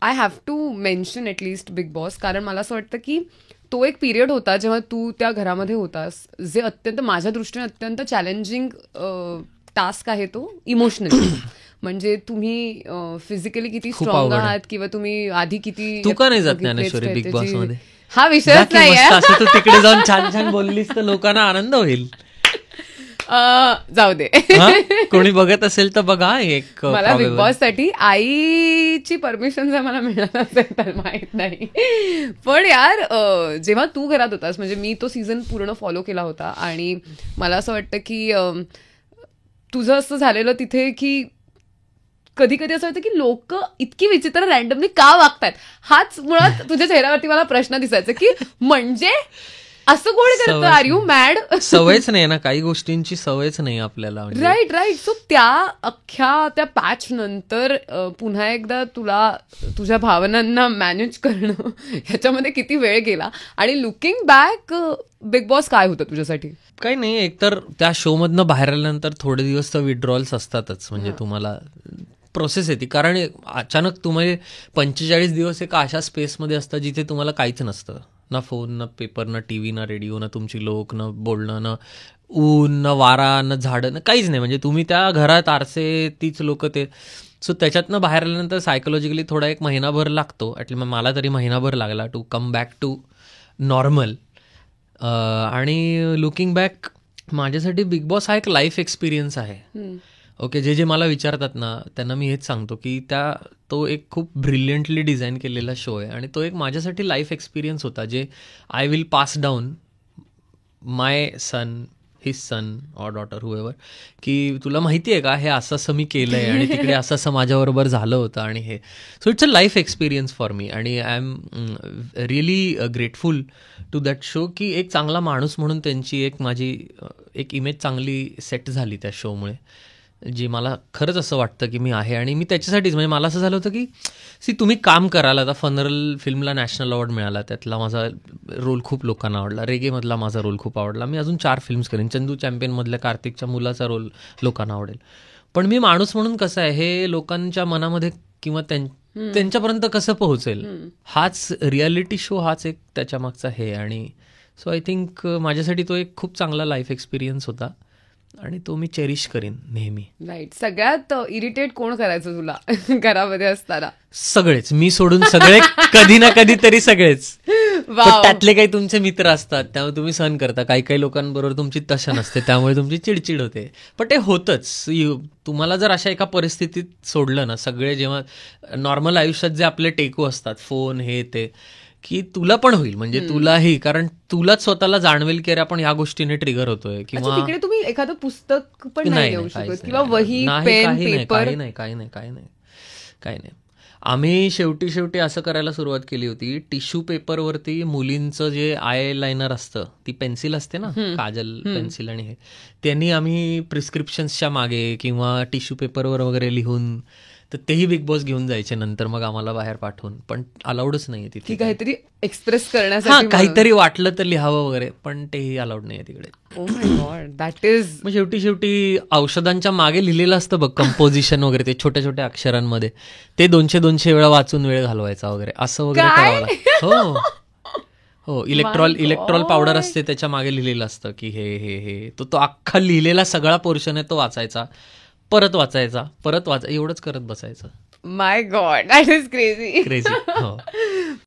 I have to mention at least Bigg Boss, कारण मला असं वाटतं की तो एक पिरियड होता जेव्हा तू त्या घरामध्ये होतास, जे अत्यंत माझ्या दृष्टीने अत्यंत चॅलेंजिंग टास्क आहे तो इमोशनली. म्हणजे तुम्ही फिजिकली किती स्ट्रॉंग आहात किंवा तुम्ही आधी किती. तू का नाही जात ज्ञानेश्वरी बिग बॉस मध्ये? हा विषयच नाही असं तू तिकडे जाऊन छान छान बोललीस तर लोकांना आनंद होईल. जाऊ दे, कोणी बघत असेल तर बघा. एक मला बिग बॉस साठी आईची परमिशन जर मला मिळालं असेल तर माहित नाही. पण यार जेव्हा तू घरात होतास, म्हणजे मी तो सीझन पूर्ण फॉलो केला होता आणि मला असं वाटतं की तुझं असं झालेलं तिथे की कधी कधी असं वाटतं की लोक इतकी विचित्र रॅन्डमली का वागतात. हाच मुळात तुझ्या चेहऱ्यावरती मला प्रश्न दिसायचा की म्हणजे असं कोणी करतं, आर यू मॅड? सवयच नाही ना, काही गोष्टींची सवयच नाही आपल्याला. राईट. सो त्या अख्ख्या त्या पॅच नंतर पुन्हा एकदा तुला तुझ्या भावनांना मॅनेज करणं ह्याच्यामध्ये किती वेळ गेला. आणि लुकिंग बॅक बिग बॉस काय होतं तुझ्यासाठी? काही नाही, एकतर त्या शो मधनं बाहेर आल्यानंतर थोडे दिवस तर विड्रॉल्स असतातच. म्हणजे तुम्हाला प्रोसेस येते, कारण अचानक तुम्ही 45 दिवस एका अशा स्पेसमध्ये असतं जिथे तुम्हाला काहीच नसतं. ना फोन, ना पेपर, ना टी व्ही, ना रेडिओ, ना तुमची लोक, ना बोलणं, ना ऊन, ना वारा, ना झाडं, ना काहीच नाही. म्हणजे तुम्ही त्या घरात आरसे, तीच लोक ते. सो त्याच्यातनं बाहेर आल्यानंतर सायकोलॉजिकली थोडा एक महिनाभर लागतो. ॲटलीस्ट मला तरी महिनाभर लागला to come back to normal. आणि लुकिंग बॅक माझ्यासाठी बिग बॉस हा एक लाईफ एक्सपिरियन्स आहे. ओके, जे मला विचारतात ना त्यांना मी हेच सांगतो की तो एक खूप ब्रिलियंटली डिझाईन केलेला शो आहे आणि तो एक माझ्यासाठी लाईफ एक्सपिरियन्स होता, जे I will pass down my son, his son or daughter, however, की तुला माहिती आहे का हे असं असं मी केलं आहे आणि तिकडे असं असं माझ्याबरोबर झालं होतं आणि हे. So it's a life experience for me आणि I am really grateful to that show की एक चांगला माणूस म्हणून त्यांची एक माझी एक इमेज चांगली सेट झाली त्या शोमुळे, जी मला खरंच असं वाटतं की मी आहे. आणि मी त्याच्यासाठीच, म्हणजे मला असं झालं होतं की तुम्ही काम कराल. आता फनरल फिल्मला नॅशनल अवॉर्ड मिळाला, त्यातला माझा रोल खूप लोकांना आवडला. रेगेमधला माझा रोल खूप आवडला. मी अजून 4 फिल्म्स करेन. चंदू चॅम्पियनमधल्या कार्तिकच्या मुलाचा रोल लोकांना आवडेल. पण मी माणूस म्हणून कसं आहे हे लोकांच्या मनामध्ये किंवा त्यांच्यापर्यंत कसं पोहोचेल, हाच रियालिटी शो, हाच एक त्याच्या मागचा हे. आणि सो आय थिंक माझ्यासाठी तो एक खूप चांगला लाईफ एक्सपिरियन्स होता आणि तो मी चेरिश करीन नेहमी. राईट. सगळ्यात इरिटेट कोण करायचं तुला घरामध्ये असताना? सगळेच, मी सोडून सगळे, कधी ना कधी तरी सगळेच. त्यातले काही तुमचे मित्र असतात त्यामुळे तुम्ही सहन करता, काही लोकांबरोबर तुमची तशा नसते त्यामुळे तुमची चिडचिड होते. पण ते होतच. तुम्हाला जर अशा एका परिस्थितीत सोडलं ना, सगळे जेव्हा नॉर्मल आयुष्यात जे आपले टेकू असतात, फोन हे ते, की तुला पण होईल. म्हणजे तुलाही, कारण तुलाच स्वतःला जाणवेल की अरे आपण ह्या गोष्टीने ट्रिगर होतोय. किंवा तिकडे तुम्ही एखादं पुस्तक पण नाही घेऊ शकत किंवा वही, पेन, पेपर? काही नाही. आम्ही शेवटी असं करायला सुरुवात केली होती, टिश्यू पेपरवरती मुलींचं जे आय लायनर असतं, ती पेन्सिल असते ना, काजल पेन्सिल, आणि हे त्यांनी आम्ही प्रिस्क्रिप्शन्सच्या मागे किंवा टिश्यू पेपरवर वगैरे लिहून, तर तेही बिग बॉस घेऊन जायचे नंतर मग आम्हाला बाहेर पाठवून. पण अलाउडच नाहीये तिथे काहीतरी एक्सप्रेस करण्यासाठी. काहीतरी वाटलं तर लिहावं वगैरे, पण तेही अलाउड नाहीये तिकडे. Oh my God, that is. मग शेवटी औषधांच्या मागे लिहिलेलं असतं बघ, कंपोजिशन वगैरे, ते छोट्या छोट्या अक्षरांमध्ये, ते 200 वेळा वाचून वेळ घालवायचा वगैरे, असं वगैरे करावं लागतं. हो, इलेक्ट्रॉल पावडर असते, त्याच्या मागे लिहिलेलं असतं की हे तो अख्खा लिहिलेला सगळा पोर्शन आहे तो वाचायचा, परत वाचायचा, एवढंच करत बसायचं. माय गॉड, दॅट इज क्रेझी. हो.